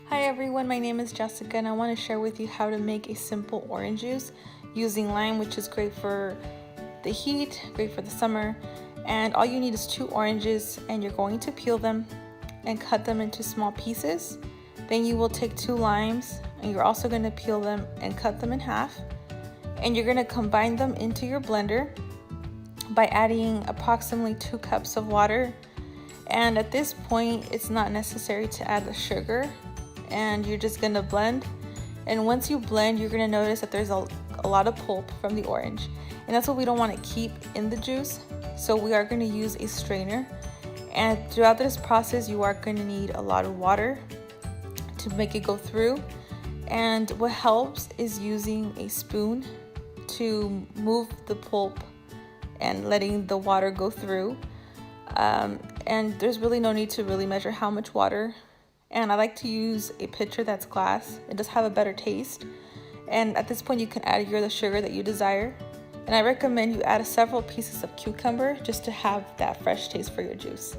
Hi everyone, my name is Jessica and I want to share with you how to make a simple orange juice using lime, which is great for the heat, great for the summer. And all you need is 2 oranges, and you're going to peel them and cut them into small pieces. Then you will take 2 limes and you're also going to peel them and cut them in half. And you're going to combine them into your blender by adding approximately 2 cups of water. And at this point, it's not necessary to add the sugar, and you're just gonna blend. And once you blend, you're gonna notice that there's a lot of pulp from the orange, and that's what we don't want to keep in the juice. So we are going to use a strainer, and throughout this process you are going to need a lot of water to make it go through. And what helps is using a spoon to move the pulp and letting the water go through. And there's really no need to really measure how much water. And I like to use a pitcher that's glass. It does have a better taste. And at this point you can add the sugar that you desire. And I recommend you add several pieces of cucumber just to have that fresh taste for your juice.